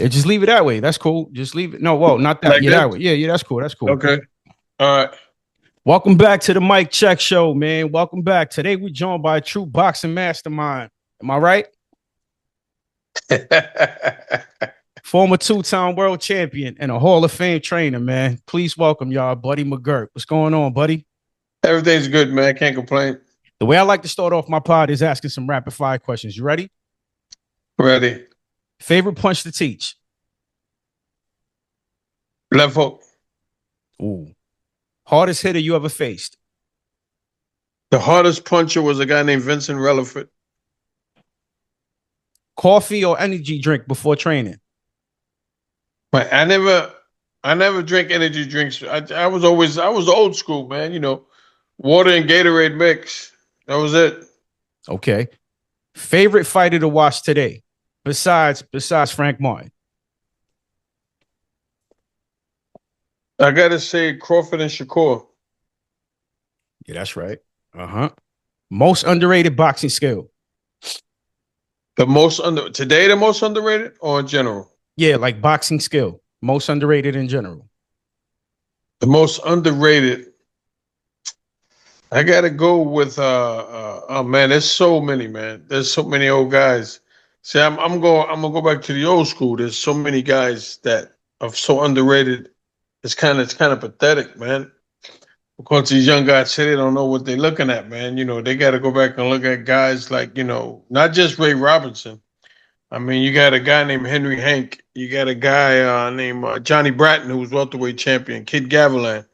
Yeah, just leave it that way. That's cool. Just leave it. No, well, not that. Like Yeah, this? that way. Yeah, that's cool. That's cool. Okay. All right. Welcome back to the Mike Check Show, man. Welcome back. Today we're joined by a true boxing mastermind. Am I right? Former two-time world champion and a Hall of Fame trainer, man. Please welcome y'all, Buddy McGirt. What's going on, buddy? Everything's good, man. Can't complain. The way I like to start off my pod is asking some rapid fire questions. You ready? Ready. Favorite punch to teach? Left hook. Ooh. Hardest hitter you ever faced? The hardest puncher was a guy named Vincent Relaford. Coffee or energy drink before training? But I never drink energy drinks. I was old school, man. You know, water and Gatorade mix. That was it. Okay. Favorite fighter to watch today, besides Frank Martin? I gotta say Crawford and Shakur. Yeah, that's right. Most underrated boxing skill? The most underrated or in general? Yeah, like boxing skill. Most underrated in general. The most underrated. I gotta go with oh man, there's so many, man. There's so many old guys. See, I'm gonna go back to the old school. There's so many guys that are so underrated. It's kind of pathetic, man. Because these young guys say they don't know what they're looking at, man. You know, they got to go back and look at guys like, you know, not just Ray Robinson. I mean, you got a guy named Henry Hank. You got a guy named Johnny Bratton, who was welterweight champion. Kid Gavilan.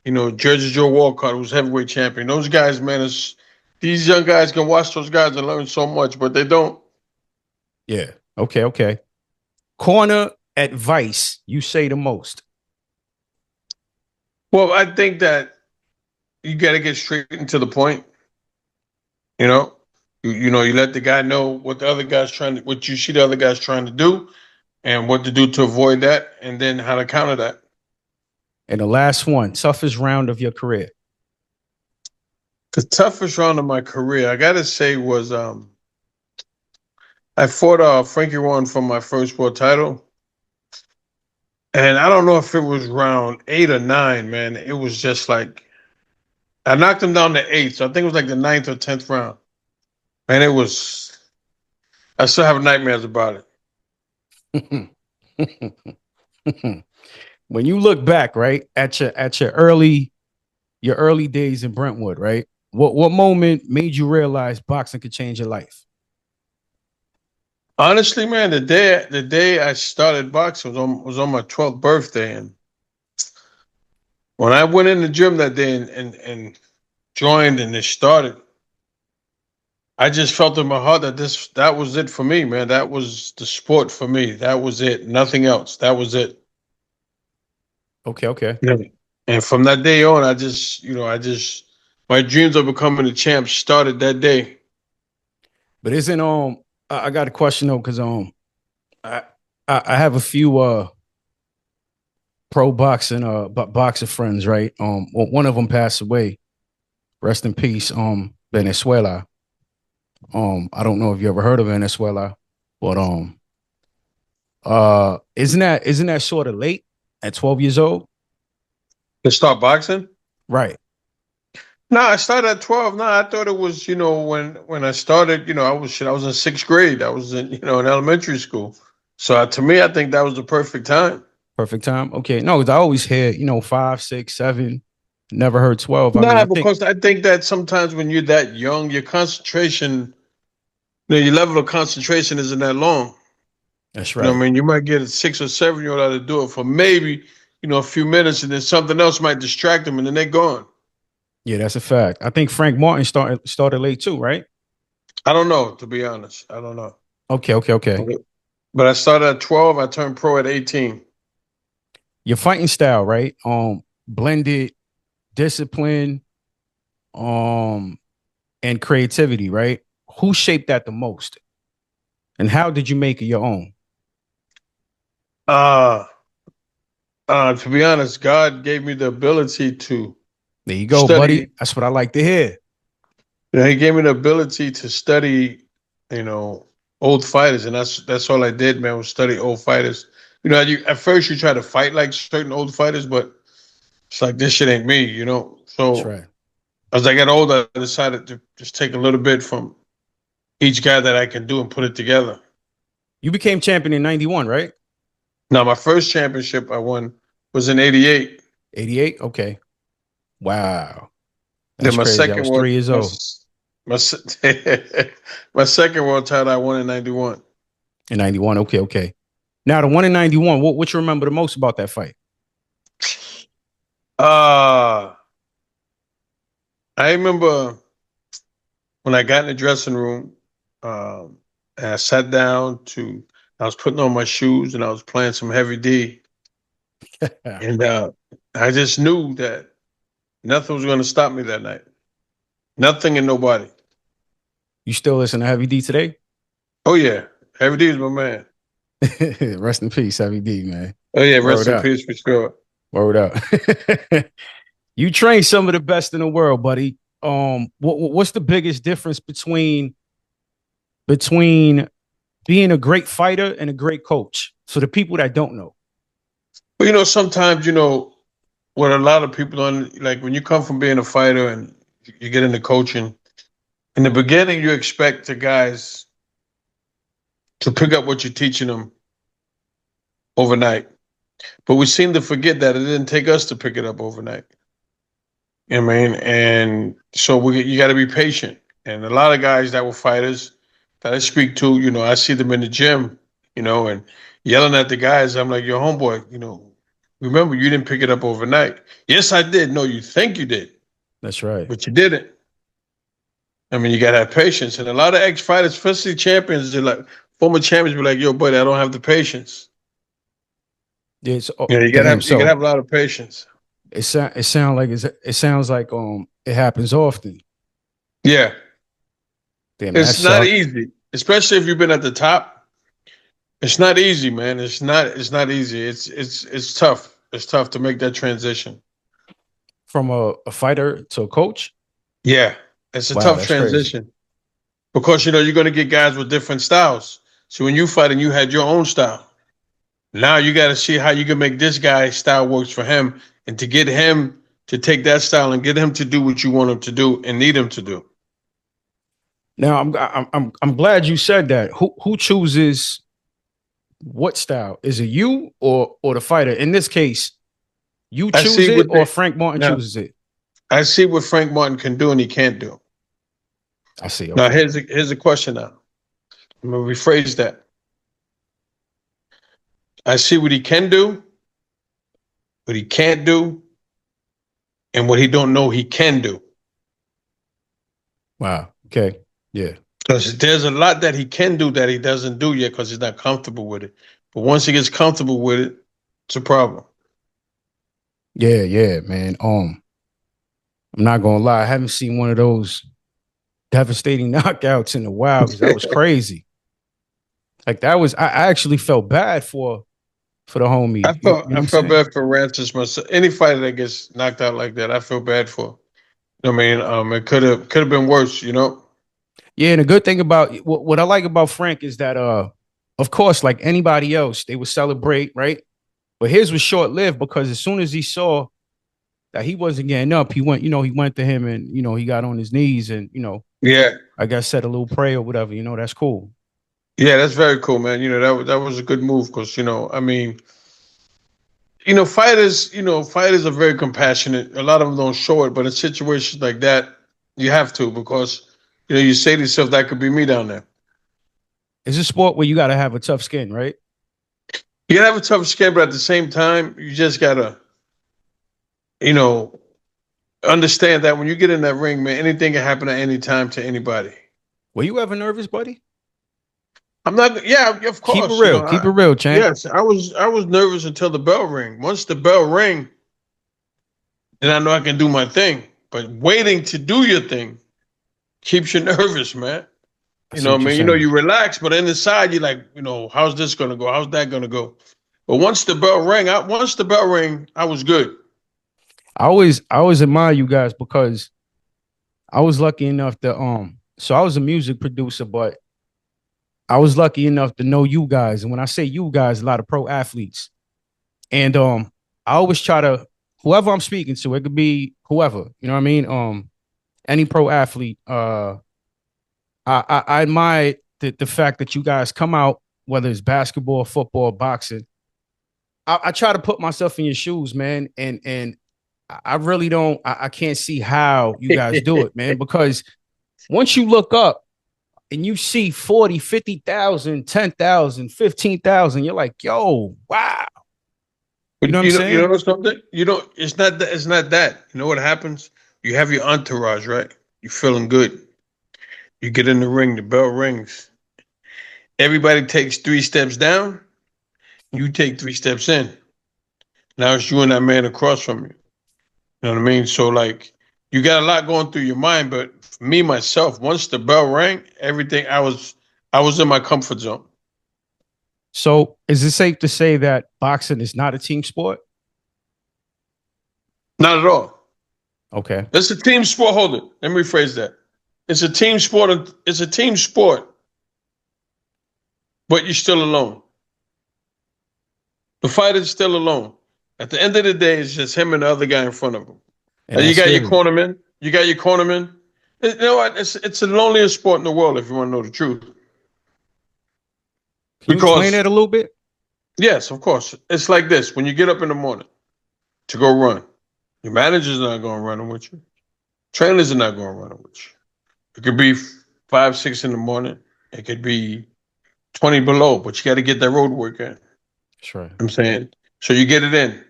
You know, Jersey Joe Walcott, who was heavyweight champion. Those guys, man, these young guys can watch those guys and learn so much, but they don't. Yeah. Okay. Corner advice you say the most? Well, I think that you got to get straight into the point. You know, you let the guy know what what you see the other guys trying to do, and what to do to avoid that, and then how to counter that. And the last one, toughest round of your career? The toughest round of my career, I gotta say, was I fought Frankie Warren for my first world title. And I don't know if it was round 8 or 9, man. It was just like I knocked him down to 8, so I think it was like the 9th or 10th round. And I still have nightmares about it. When you look back, right, at your early days in Brentwood, right? What moment made you realize boxing could change your life? Honestly, man, the day I started boxing was on my 12th birthday, and when I went in the gym that day and joined and it started, I just felt in my heart that that was it for me, man. That was the sport for me. That was it. Nothing else. That was it. Okay. Yeah. And from that day on, my dreams of becoming a champ started that day. But isn't I got a question though, because I have a few pro boxing boxer friends, right? One of them passed away. Rest in peace, Venezuela. I don't know if you ever heard of Venezuela, but isn't that sort of late at 12 years old To start boxing? right? No, I started at 12. No, I thought it was, when I started, I was in 6th grade. I was in elementary school. So to me, I think that was the perfect time. Perfect time. Okay. No, because I always hear 5, 6, 7. Never heard 12. Because I think that sometimes when you're that young, your concentration, your level of concentration isn't that long. That's right. You might get a 6 or 7-year-old out to do it for maybe, a few minutes, and then something else might distract them, and then they're gone. Yeah, that's a fact. I think Frank Martin started late too, right? I don't know, to be honest. I don't know. Okay. But I started at 12. I turned pro at 18. Your fighting style, right? Blended discipline, and creativity, right? Who shaped that the most? And how did you make it your own? To be honest, God gave me the ability to There you go, buddy. That's what I like to hear. He gave me the ability to study, old fighters, and that's all I did, man, was study old fighters. at first you try to fight like certain old fighters, but it's like this shit ain't me, That's So right. as I got older, I decided to just take a little bit from each guy that I can do and put it together. You became champion in 91, right? Now, my first championship I won was in '88. 88? Okay. Wow. Then That's my crazy. I second was one, 3 years old my my second world title I won in '91. in 91. Okay, okay. Now the one in 91, what you remember the most about that fight? Uh I remember when I got in the dressing room, and I sat down I was putting on my shoes and I was playing some heavy D, and I just knew that nothing was going to stop me that night. Nothing and nobody. You still listen to Heavy D today? Oh yeah, heavy D is my man. Rest in peace, Heavy D, man. Oh yeah, rest Word in up. peace for sure. Word up. You train some of the best in the world, buddy. What's the biggest difference between being a great fighter and a great coach? So the people that don't know. But sometimes what a lot of people don't like when you come from being a fighter and you get into coaching. In the beginning, you expect the guys to pick up what you're teaching them overnight. But we seem to forget that it didn't take us to pick it up overnight. You know what I mean? And so you got to be patient. And a lot of guys that were fighters that I speak to, I see them in the gym, and yelling at the guys. I'm like, your homeboy, remember you didn't pick it up overnight. Yes, I did. No, you think you did, That's right. but you didn't. I mean, you got to have patience. And a lot of ex-fighters, especially champions, they're like, former champions be like, yo, buddy, I don't have the patience. Yeah, it's, You gotta damn. have you gotta So have a lot of patience. it sounds like it happens often. Yeah. Damn, that It's not sucks. easy, especially if you've been at the top. It's not easy, man. It's not easy. It's tough. It's tough to make that transition. From a fighter to a coach. Yeah. It's a Wow, tough that's crazy. transition because you're gonna get guys with different styles. So when you fight and you had your own style. Now you got to see how you can make this guy's style works for him, and to get him to take that style and get him to do what you want him to do and need him to do. Now I'm glad you said that. Who chooses what style? Is it you or the fighter? In this case, you I choose see it what or they Frank Martin now. chooses it? I see what Frank Martin can do and he can't do. I see. Now Okay. here's a question. Now I'm gonna rephrase that. I see what he can do, what he can't do, and what he don't know he can do. Wow. Okay. Yeah. Because there's a lot that he can do that he doesn't do yet because he's not comfortable with it. But once he gets comfortable with it, it's a problem. Yeah. Yeah, man. I'm not gonna lie. I haven't seen one of those devastating knockouts in a while because that was crazy. Like that was. I actually felt bad for the I homie. felt You know what I I'm felt saying? bad for Rancis myself. Any fighter that gets knocked out like that, I feel bad for. I mean, it could have been worse. Yeah, and the good thing about what I like about Frank is that of course, like anybody else, they would celebrate, right? But his was short lived because as soon as he saw that he wasn't getting up, he went to him and he got on his knees and Yeah, I guess said a little prayer or whatever. That's cool. yeah, that's very cool, man. That was a good move because I mean, fighters are very compassionate. A lot of them don't show it, but in situations like that, you have to because you say to yourself that could be me down there. It's a sport where you got to have a tough skin, right? You gotta have a tough skin, but at the same time, you just gotta, you know, understand that when you get in that ring, man, anything can happen at any time to anybody. Were you ever nervous, buddy? I'm not. Yeah, of Keep it course. real. Keep it real, champ. Yes, I was nervous until the bell rang. Once the bell rang, then I know I can do my thing. But waiting to do your thing keeps you nervous, man. I You see know what what I you're mean? saying. You relax, but inside you're like, how's this gonna go? How's that gonna go? But once the bell rang, I was good. I always admire you guys because I was lucky enough to so I was a music producer, but I was lucky enough to know you guys. And when I say you guys, a lot of pro athletes. And I always try to, whoever I'm speaking to, it could be whoever, you know what I mean? Any pro athlete. I admire the fact that you guys come out, whether it's basketball, football, boxing. I try to put myself in your shoes, man. And I really don't, I can't see how you guys do it, man, because once you look up and you see 40, 50,000, 10,000, 15,000, you're like, yo, wow. You know But what I'm you saying? know something? You don't. It's not that. It's not that. You know what happens? You have your entourage, right? You're feeling good. You get in the ring. The bell rings. Everybody takes 3 steps down. You take 3 steps in. Now it's you and that man across from you. You know what I mean? So like, you got a lot going through your mind. But for me myself, once the bell rang, everything I was in my comfort zone. So is it safe to say that boxing is not a team sport? Not at all. Okay. It's a team sport. Hold it. Let me rephrase that. It's a team sport. It's a team sport, but you're still alone. The fighter's still alone. At the end of the day, it's just him and the other guy in front of him. And And you that's got your scary. cornerman. You got your cornerman. You know what? It's the loneliest sport in the world, if you want to know the truth. Can you explain Because that a little bit? yes, of course, it's like this. When you get up in the morning to go run, your manager's not going to run with you. Trainers are not going to run with you. It could be 5, 6 in the morning. It could be 20 below, but you got to get that road work in. Sure. I'm saying. So you get it in.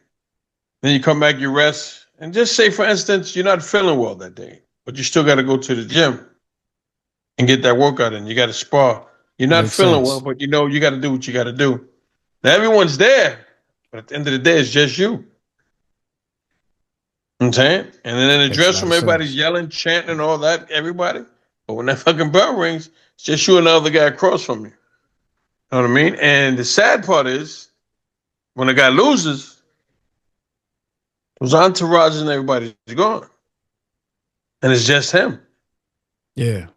Then you come back, you rest. And just say, for instance, you're not feeling well that day, but you still got to go to the gym and get that workout in. You got to spar. You're not Makes feeling well, sense. but you know you got to do what you got to do. Now, everyone's there, but at the end of the day, it's just you. You know what I'm saying? And then in the Makes a dress lot room, of everybody's sense. yelling, chanting, and all that, everybody. But when that fucking bell rings, it's just you and the other guy across from you. You know what I mean? And the sad part is, when a guy loses, those entourage and everybody's gone. And it's just him. Yeah.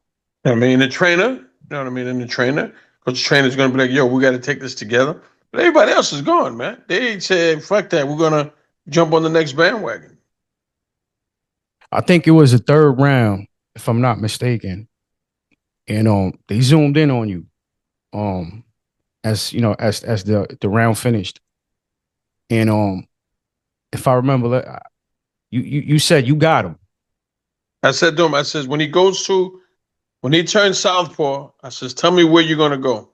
I mean, the trainer, you know what I mean? And the trainer, because the trainer's going to be like, yo, we got to take this together. But everybody else is gone, man. They said, fuck that. We're going to jump on the next bandwagon. I think it was the third round, if I'm not mistaken. And they zoomed in on you. Um, as you know, as the round finished. And if I remember, you said you got him. I said to him, I says, when he turns southpaw, I says, tell me where you're going to go.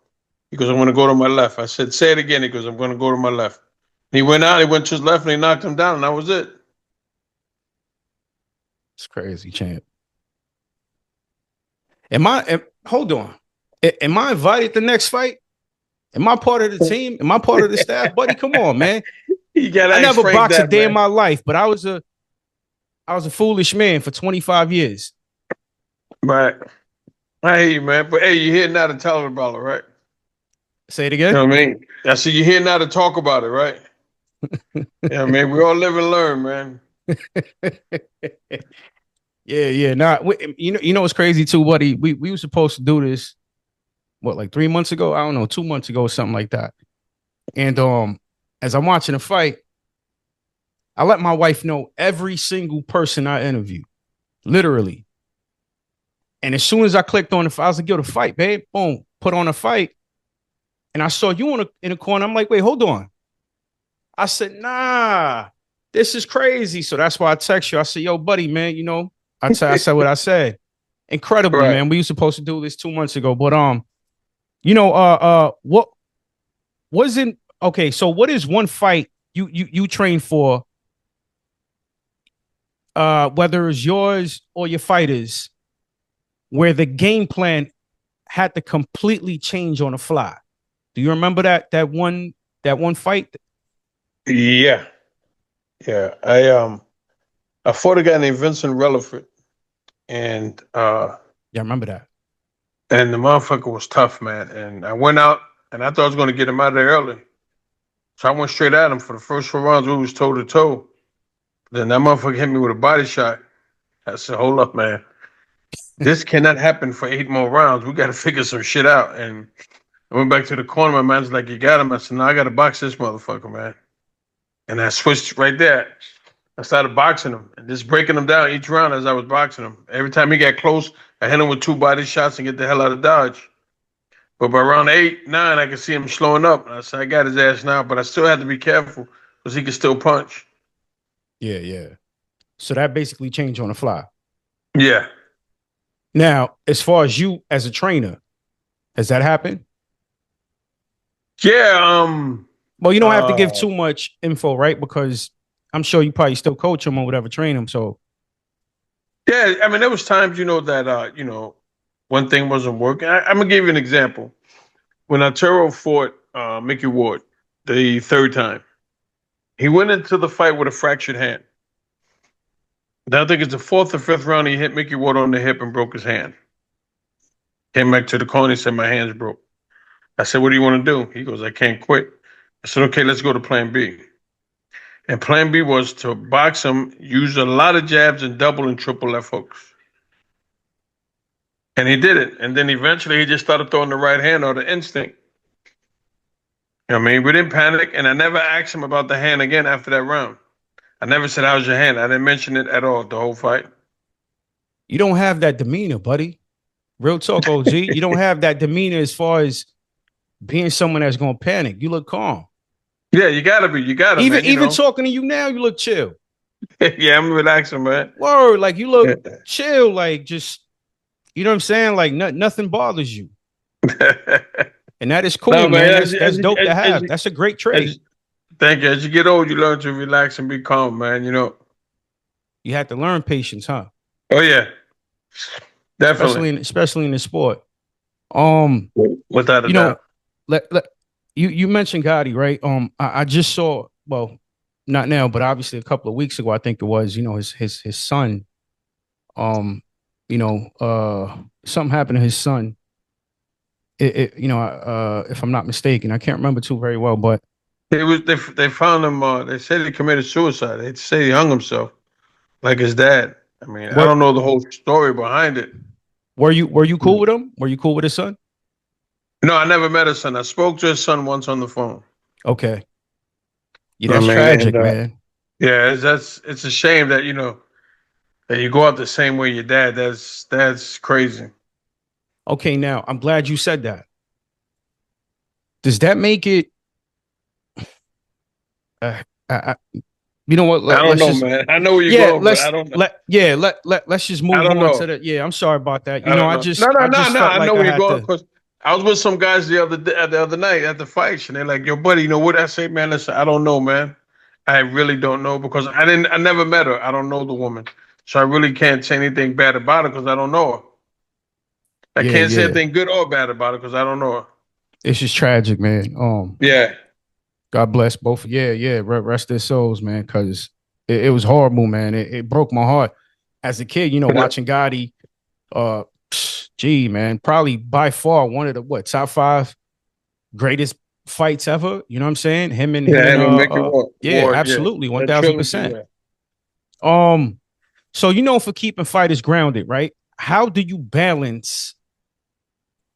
He goes, I'm going to go to my left. I said, say it again. He goes, I'm going to go to my left. He went out, he went to his left, and he knocked him down, and that was it. It's crazy, champ. Hold on. Am I invited the next fight? Am I part of the team? Am I part of the staff? Buddy, come on, man. You got to I ask never Frank boxed a that, day in man. my life, but I was a foolish man for 25 years. Right. I hear you, man. But hey, you're here now to tell about it, right? Say it You again. know what I mean? I said, you're here now to talk about it, right? Yeah, man. We all live and learn, man. Yeah. Nah, you know what's crazy too, buddy? We were supposed to do this what, like 3 months ago? I don't know, 2 months ago or something like that. And as I'm watching the fight, I let my wife know every single person I interview, literally. And as soon as I clicked on the fight, I was like, yo, the fight, babe. Boom, put on a fight. And I saw you in the corner. I'm like, wait, hold on. I said, nah, this is crazy. So that's why I text you. I said, yo, buddy, man, I said what I said. Incredible, Right. man. We were supposed to do this 2 months ago. But what wasn't okay, so what is one fight you train for, whether it's yours or your fighters, where the game plan had to completely change on the fly? Do you remember that one fight? Yeah. Yeah. I fought a guy named Vincent Relaford, and Yeah, I remember that. the motherfucker was tough, man. And I went out, and I thought I was going to get him out of there early. So I went straight at him for the first 4 rounds. We was toe to toe. Then that motherfucker hit me with a body shot. I said, hold up, man. This cannot happen for 8 more rounds. We got to figure some shit out. And I went back to the corner. My man's like, "You got him." I said, "No, I got to box this motherfucker, man." And I switched right there. I started boxing him and just breaking him down each round as I was boxing him. Every time he got close, I hit him with 2 body shots and get the hell out of Dodge. But by round 8, 9, I could see him slowing up. And I said, I got his ass now, but I still had to be careful because he could still punch. Yeah, yeah. So that basically changed on the fly. Yeah. Now, as far as you as a trainer, has that happened? Yeah. Well, you don't have to give too much info, right? Because I'm sure you probably still coach him or whatever, train him. So yeah, I mean, there was times, that, one thing wasn't working. I'm going to give you an example. When Arturo fought Mickey Ward the third time, he went into the fight with a fractured hand. Now I think it's the fourth or fifth round. He hit Mickey Ward on the hip and broke his hand. Came back to the corner. He said, "My hand's broke." I said, "What do you want to do?" He goes, "I can't quit." I said, "Okay, let's go to Plan B." And Plan B was to box him, use a lot of jabs and double and triple left hooks. And he did it. And then eventually he just started throwing the right hand or the instinct. I mean, we didn't panic, and I never asked him about the hand again after that round. I never said, "How's your hand?" I didn't mention it at all the whole fight. you don't have that demeanor, buddy. Real talk, OG. You don't have that demeanor as far as being someone that's going to panic. You look calm. Yeah, you gotta be. You gotta, Even man. even talking to you now, you look chill. Yeah, I'm relaxing, man. Word, like you look chill, like just you know what I'm saying? Like nothing bothers you. And that is cool, No, man. man. That's dope to have. That's a great trait. Thank you. As you get old, you learn to relax and be calm, man. You have to learn patience, huh? Oh yeah, definitely. Especially in the sport. Without a You know, doubt. let you mentioned Gotti, right? I just saw, well, not now, but obviously a couple of weeks ago, I think it was, his son. Um, something happened to his son. If I'm not mistaken, I can't remember too very well, but They found him. They said he committed suicide. They say he hung himself like his dad. I mean, I what don't know the whole story behind it. were you cool with him? Were you cool with his son? No, I never met his son. I spoke to his son once on the phone. Okay. Yeah, I that's mean, tragic, man. yeah, it's a shame that that you go out the same way your dad. That's crazy. Okay, now I'm glad you said that. Does that make it? I, you know what? I don't Let's know, just man. I know where you're yeah. going, but I don't know. Let's just I move don't on to know. the. Yeah, I'm sorry about that. I don't I know. No, just no, I no, just no. felt I know like I where you're had going to. because I was with some guys the other night at the fights, and they're like, "Yo, buddy, you know what I say, man? Listen, I don't know, man. I really don't know because I never met her. I don't know the woman, so I really can't say anything bad about her because I don't know her. I Yeah, can't say yeah. anything good or bad about her because I don't know her. It's just tragic, man. Yeah, God bless both. Yeah, yeah. Rest their souls, man. Because it was horrible, man. It broke my heart as a kid. Watching Gotti. Uh, gee, man, probably by far one of the top five greatest fights ever. You know what I'm saying? Him yeah. and I mean, Mickey yeah, Ward, yeah, absolutely, one that thousand trilogy, percent. yeah. So for keeping fighters grounded, right? How do you balance?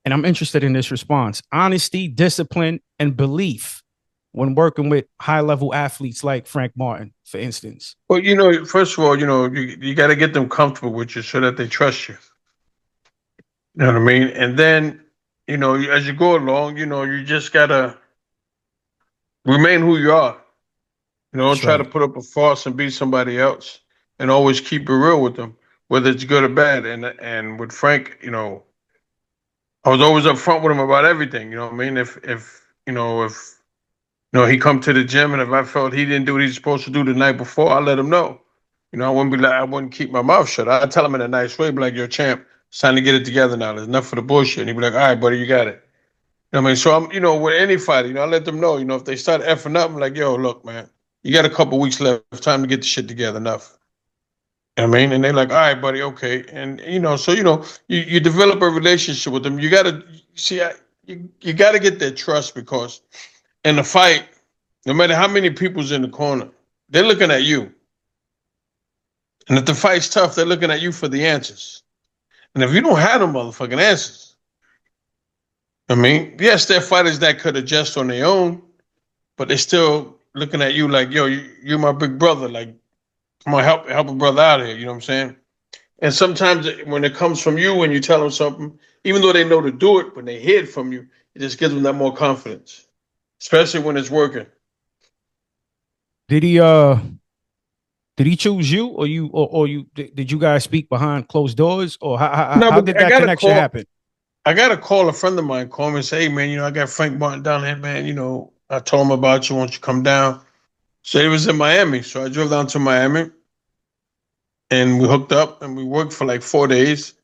And I'm interested in this response: honesty, discipline, and belief when working with high level athletes like Frank Martin, for instance. Well, first of all, you got to get them comfortable with you so that they trust you. You know what I mean? And then, as you go along, you just gotta remain who you are. Don't That's try to right. put up a farce and be somebody else, and always keep it real with them, whether it's good or bad. And with Frank, I was always upfront with him about everything. You know what I mean? If he come to the gym and if I felt he didn't do what he's supposed to do the night before, I let him know. I wouldn't keep my mouth shut. I'd tell him in a nice way, be like, "Yo, champ, it's time to get it together now. There's enough for the bullshit." And he'd be like, "All right, buddy, you got it." You know what I mean? So with any fighter, I let them know, if they start effing up, I'm like, "Yo, look, man, you got a couple weeks left. Time to get the shit together. Enough." You know what I mean? And they're like, "All right, buddy, okay." And so you develop a relationship with them. You gotta see, you gotta get their trust because in the fight, no matter how many people's in the corner, they're looking at you. And if the fight's tough, they're looking at you for the answers. And if you don't have them motherfucking answers, I mean, yes, they're fighters that could adjust on their own, but they're still looking at you like, yo, you're my big brother. Like, come on, help a brother out here. You know what I'm saying? And sometimes when it comes from you and you tell them something, even though they know to do it, when they hear it from you, it just gives them that more confidence, especially when it's working. Did he choose you, or you did you guys speak behind closed doors, or No, how but did that connection happen? I got a call. A friend of mine called me and say, "Hey, man, I got Frank Martin down here, man. I told him about you. Won't you come down?" So he was in Miami, so I drove down to Miami and we hooked up and we worked for like 4 days.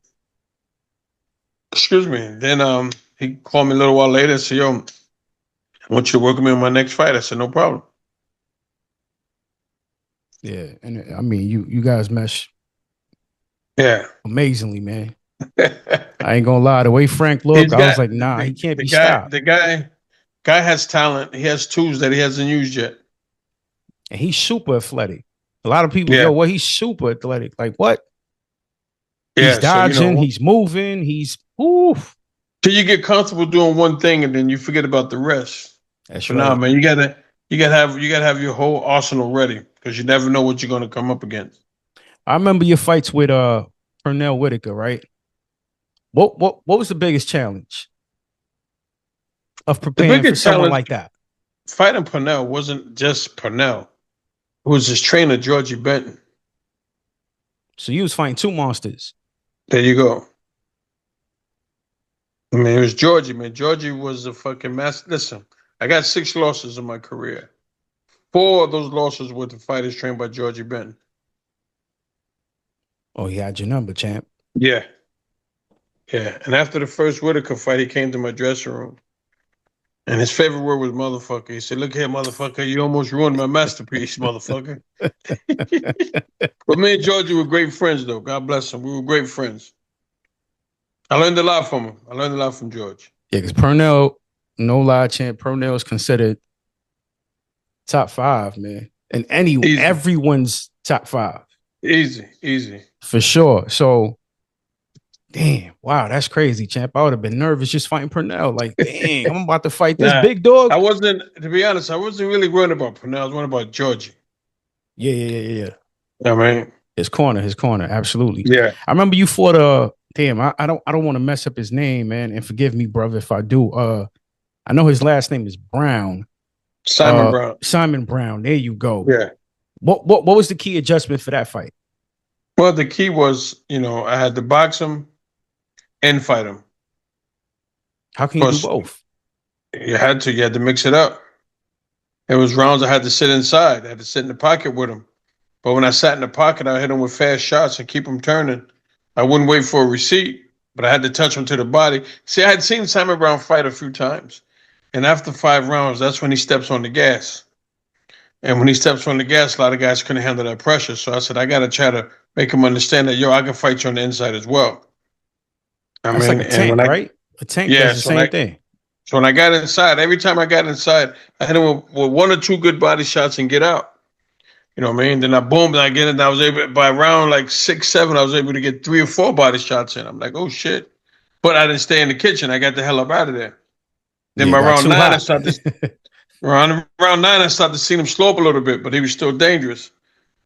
Excuse me. Then he called me a little while later and said, "Yo, I want you to work with me on my next fight." I said, "No problem." Yeah, and I mean, you guys mesh Yeah. amazingly, man. I ain't gonna lie. The way Frank looked, He's I was got like, nah, he can't the be guy. stopped. The guy has talent. He has tools that he hasn't used yet. And he's super athletic. A lot of people, Yeah. yo, well, he's super athletic. Like what? He's Yeah. So dodging, he's moving, he's oof. till you get comfortable doing one thing and then you forget about the rest. That's But nah, right. man, you gotta have your whole arsenal ready because you never know what you're gonna come up against. I remember your fights with Pernell Whitaker, right? What was the biggest challenge of The preparing for biggest someone challenge like that? fighting Purnell wasn't just Purnell. It was his trainer, Georgie Benton. So you was fighting two monsters. There you go. I mean, it was Georgie, man. Georgie was a fucking master. Listen, I got 6 losses in my career. 4 of those losses were to fighters trained by Georgie Benton. Oh, he had your number, champ. Yeah. Yeah. And after the first Whitaker fight, he came to my dressing room. And his favorite word was motherfucker. He said, "Look here, motherfucker. You almost ruined my masterpiece, motherfucker." But me and Georgie were great friends, though. God bless him. We were great friends. I learned a lot from him. I learned a lot from George. Yeah, because Pernell, no lie, champ, Pernell is considered top five, man. And Easy, everyone's top five. easy, easy. For sure. So damn, wow, that's crazy, champ. I would have been nervous just fighting Pernell. Like, dang, I'm about to fight this Nah, big dog. I wasn't, to be honest, I wasn't really worried about Purnell. I was worried about Georgie. Yeah. I mean, His corner, absolutely. yeah, I remember you fought damn, I don't want to mess up his name, man. And forgive me, brother, if I do. I know his last name is Brown. Simon Brown. Simon Brown. There you go. Yeah. What was the key adjustment for that fight? Well, the key was, I had to box him and fight him. How can you do Plus, both? you had to mix it up. It was rounds I had to sit inside. I had to sit in the pocket with him. But when I sat in the pocket, I hit him with fast shots and keep him turning. I wouldn't wait for a receipt, but I had to touch him to the body. See, I had seen Simon Brown fight a few times. And after 5 rounds, that's when he steps on the gas. And when he steps on the gas, a lot of guys couldn't handle that pressure. So I said, I got to try to make him understand that, yo, I can fight you on the inside as well. I That's like mean, a and tank, right? A tank yeah, does the same thing. so when I got inside, every time I got inside, I hit him with 1 or 2 good body shots and get out. You know what I mean? Then I boomed and I get it. I was able, by round like 6, 7, I was able to get 3 or 4 body shots in. I'm like, oh shit. But I didn't stay in the kitchen. I got the hell up out of there. Then Yeah, by got round too 9, hot. round 9, I started to see him slow up a little bit, but he was still dangerous.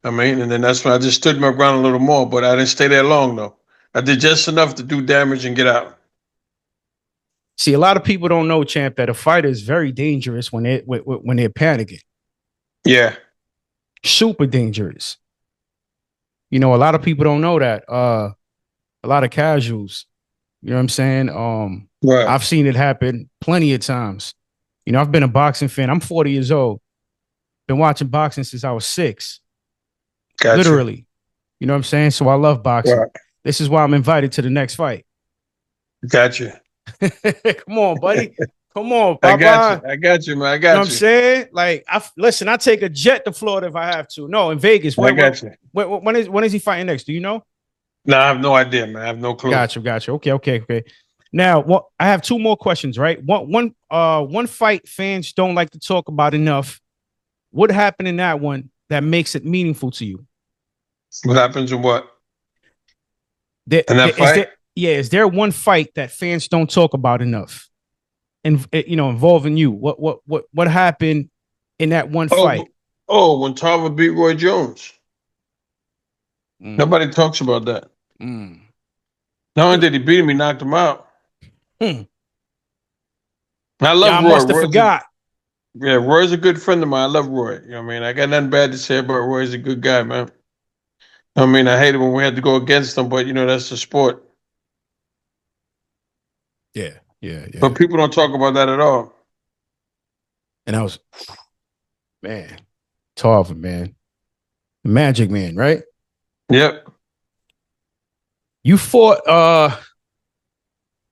I mean, and then that's when I just stood my ground a little more, but I didn't stay there long though. I did just enough to do damage and get out. See, a lot of people don't know, champ, that a fighter is very dangerous when they're panicking. Yeah. Super dangerous. A lot of people don't know that. A lot of casuals. You know what I'm saying? Right. I've seen it happen plenty of times. I've been a boxing fan. I'm 40 years old. Been watching boxing since I was 6. Gotcha. Literally. You know what I'm saying? So I love boxing. Right. This is why I'm invited to the next fight. Gotcha. Come on, buddy. Come on, I Papa. got you. I got you, man. I got You know what I'm saying? Like, listen, I take a jet to Florida if I have to. No, in Vegas. I got you. When is he fighting next? Do you know? No, I have no idea, man. I have no clue. Gotcha. Okay. Now, I have 2 more questions, right? One fight fans don't like to talk about enough. What happened in that one that makes it meaningful to you? What happens in what? In that fight? Is there one fight that fans don't talk about enough? involving you? What happened in that one Oh, fight? when Tarver beat Roy Jones. Mm, Nobody talks about that. mm, Not only did he beat him, he knocked him out. mm. I Yeah, love I Roy. must have forgot. Roy's a good friend of mine. I love Roy. You know what I mean? I got nothing bad to say about Roy. He's a good guy, man. I mean, I hated when we had to go against him, but that's the sport. Yeah, yeah, But yeah. people don't talk about that at all. And I was, man, Tarver, man, Magic Man, right? Yep. You fought,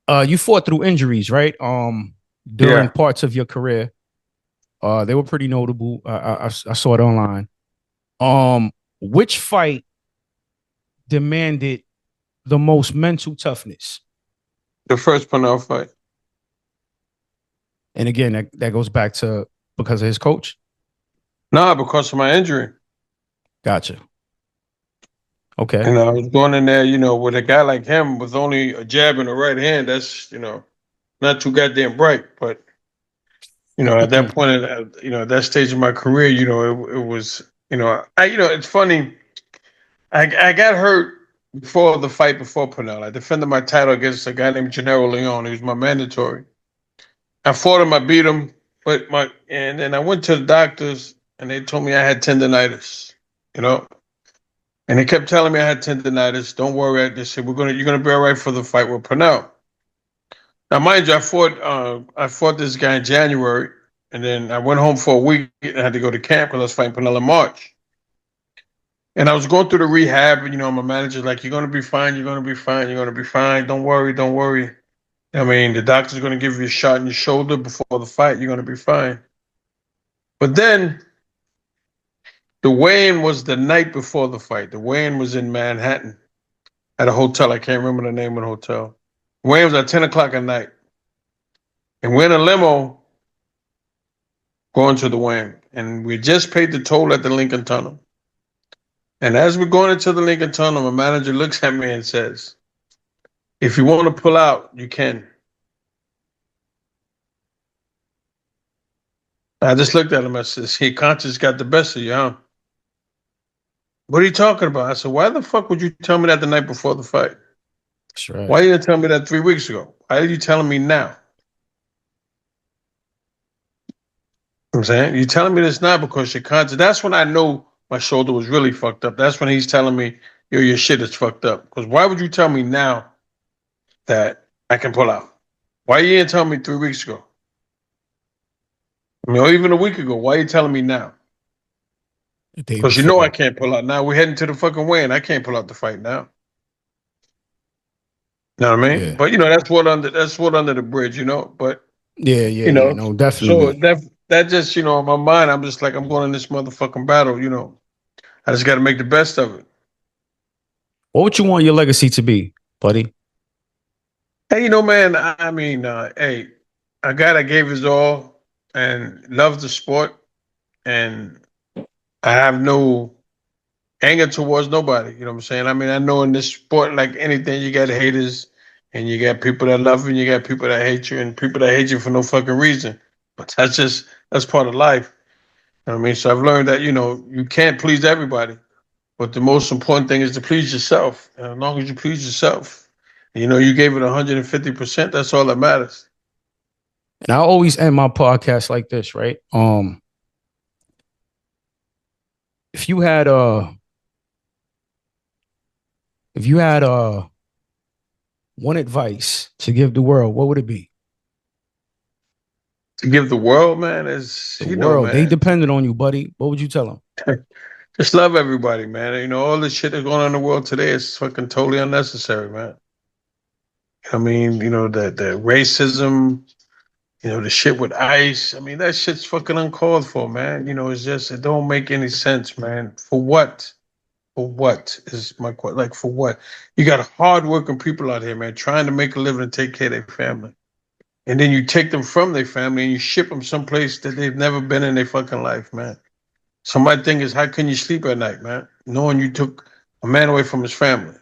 you fought through injuries, right? During Yeah. parts of your career, they were pretty notable. I saw it online. Which fight demanded the most mental toughness? The first Pernell fight. And again, that goes back to because of his coach. Nah, because of my injury. Gotcha. Okay. And I was going in there, with a guy like him with only a jab and a right hand. That's, not too goddamn bright. But, at that Mm-mm. point, at that stage of my career, it was, it's funny. I got hurt before the fight before Pernell. I defended my title against a guy named Gennaro Leone. He was my mandatory. I fought him. I beat him. And then I went to the doctors and they told me I had tendonitis. You know, and they kept telling me I had tendonitis. Don't worry. They said you're gonna be all right for the fight with Pernell. Now, mind you, I fought this guy in January, and then I went home for a week and I had to go to camp because I was fighting Pernell in March. And I was going through the rehab, and my manager's like, "You're gonna be fine. You're gonna be fine. You're gonna be fine. Don't worry. Don't worry. I mean, the doctor's gonna give you a shot in your shoulder before the fight. You're gonna be fine." But then the weigh-in was the night before the fight. The weigh-in was in Manhattan at a hotel. I can't remember the name of the hotel. Weigh-in was at 10 o'clock at night. And we're in a limo going to the weigh-in. And we just paid the toll at the Lincoln Tunnel. And as we're going into the Lincoln Tunnel, my manager looks at me and says, "If you want to pull out, you can." I just looked at him. I said, "See, conscience got the best of you, huh?" "What are you talking about?" I said, "Why the fuck would you tell me that the night before the fight? That's right. Why you didn't tell me that 3 weeks ago? Why are you telling me now?" I'm saying, "You're telling me this now because your conscience." That's when I know my shoulder was really fucked up. That's when he's telling me, "Yo, your shit is fucked up." Because why would you tell me now that I can pull out? Why you didn't tell me 3 weeks ago? I mean, or even a week ago. Why are you telling me now? The day Because I before. can't pull out now. We're heading to the fucking weigh-in. I can't pull out the fight now. You know what I mean? Yeah. But that's what under the bridge. But Yeah, yeah, you yeah. know, No, so definitely. that just in my mind, I'm just like I'm going in this motherfucking battle. I just got to make the best of it. What would you want your legacy to be, buddy? Hey, man. I mean, hey, a guy that gave his all and loved the sport, and I have no anger towards nobody. You know what I'm saying? I mean, I know in this sport, like anything, you got haters and you got people that love you and you got people that hate you and people that hate you for no fucking reason. But that's part of life. You know what I mean? So I've learned that, you can't please everybody. But the most important thing is to please yourself. And as long as you please yourself, you gave it 150%, that's all that matters. And I always end my podcast like this, right? If you had if you had one advice to give the world, what would it be? To give the world, man, is, The world, they man, depended on you, buddy. What would you tell them? just love everybody, man. All the shit that's going on in the world today is fucking totally unnecessary, man. I mean, the racism, the shit with ICE. I mean, that shit's fucking uncalled for, man. It's just it don't make any sense, man. For what? For what is my question? Like for what? You got hardworking people out here, man, trying to make a living and take care of their family, and then you take them from their family and you ship them someplace that they've never been in their fucking life, man. So my thing is, how can you sleep at night, man, knowing you took a man away from his family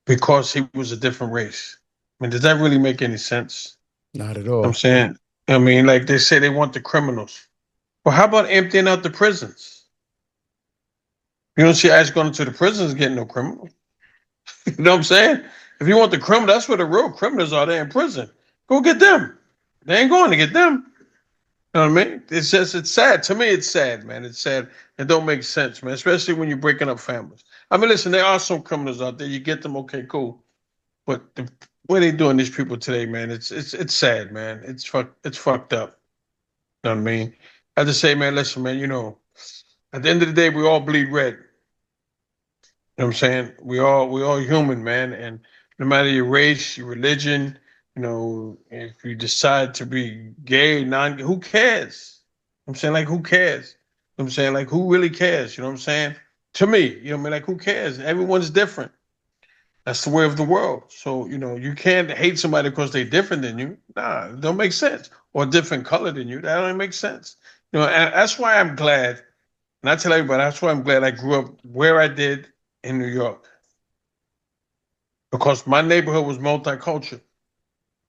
because he was a different race? I mean, does that really make any sense? Not at I'm all. saying, I mean, like they say they want the criminals. Well, how about emptying out the prisons? You don't see us going to the prisons getting no criminal. You know what I'm saying? If you want the criminal, that's where the real criminals are. They're in prison. Go get them. They ain't going to get them. You know what I mean? It's just, it's sad. To me, it's sad, man. It's sad. It don't make sense, man. Especially when you're breaking up families. I mean, listen, there are some criminals out there. You get them, okay, cool. But what they doing these people today, man? It's sad, man. It's fucked up. You know what I mean? I just say, man, listen, man. At the end of the day, we all bleed red. You know what I'm saying? We all human, man. And no matter your race, your religion, if you decide to be gay, who cares? I'm saying, like, who cares? I'm saying, like, who really cares? You know what I'm saying? To me, you know what I mean? Like, who cares? Everyone's different. That's the way of the world. So, you can't hate somebody because they're different than you. Nah, it don't make sense. Or different color than you. That don't make sense. And that's why I'm glad, and I tell everybody, that's why I'm glad I grew up where I did in New York. Because my neighborhood was multicultural.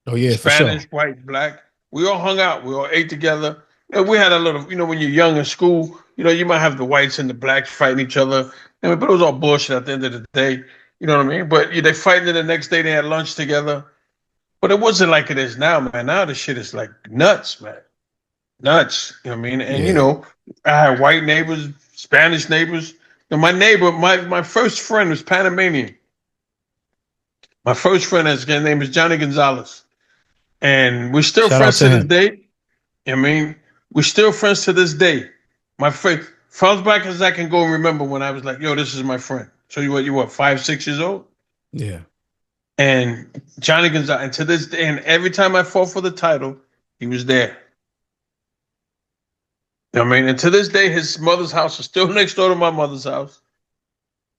Oh yeah, for sure. Spanish, white, black. We all hung out. We all ate together. We had a little, when you're young in school, you might have the whites and the blacks fighting each other. But it was all bullshit at the end of the day. You know what I mean? But they fighting the next day. They had lunch together. But it wasn't like it is now, man. Now the shit is like nuts, man. Nuts. You know what I mean? And Yeah. I had white neighbors, Spanish neighbors. My neighbor, my first friend was Panamanian. My first friend, his name is Johnny Gonzalez. And we're still Shout out friends to to this him. day. I mean, we're still friends to this day. My friend, far back as I can go and remember when I was like, yo, this is my friend. So you what, 5, 6 years old? Yeah. And Johnny Gonzalez, and to this day, and every time I fought for the title, he was there. I mean, and to this day, his mother's house is still next door to my mother's house.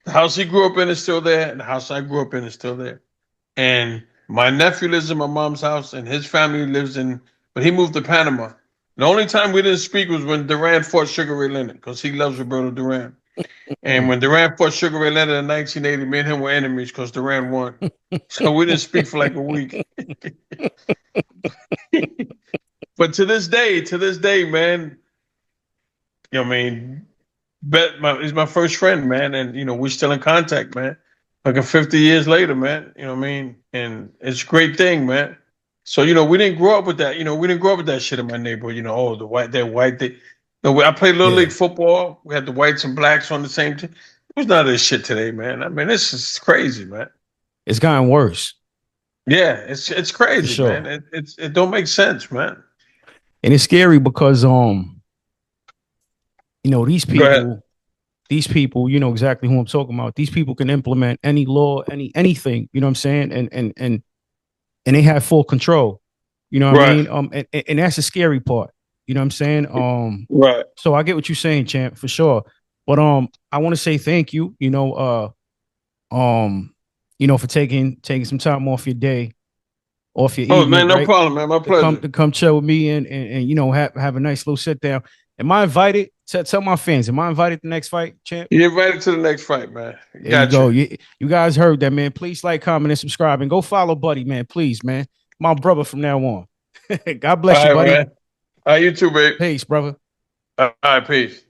The house he grew up in is still there, and the house I grew up in is still there. And my nephew lives in my mom's house, and his family lives but he moved to Panama. The only time we didn't speak was when Duran fought Sugar Ray Leonard, because he loves Roberto Duran. And when Duran fought Sugar Ray Leonard in 1980, me and him were enemies because Duran won. So we didn't speak for like a week. But to this day, man, I mean, he's my first friend, man, and we're still in contact, man. Like 50 years later, man. You know what I mean? And it's a great thing, man. So we didn't grow up with that. We didn't grow up with that shit in my neighborhood. Oh, the white, they're white. No, I played little Yeah. league football. We had the whites and blacks on the same team. There's none of this shit today, man. I mean, this is crazy, man. It's gotten worse. Yeah, it's For crazy, man. sure. It don't make sense, man. And it's scary because these Go ahead. people, you know exactly who I'm talking about. These people can implement any law, anything, you know what I'm saying? And they have full control. You know what I Right, mean? And that's the scary part. You know what I'm saying? right. So I get what you're saying, champ, for sure. But I want to say thank you, for taking some time off your day, off your Oh man, evening, no right? problem, man. My To come pleasure. to come chill with me and have a nice little sit down. Am I invited? Tell my fans, am I invited to the next fight, champ? You're invited to the next fight, man. There you go. Gotcha. You guys heard that, man. Please like, comment, and subscribe, and go follow Buddy, man. Please, man. My brother from now on. God bless you, All right, buddy. man. All right, you too, babe. Peace, brother. All right, peace.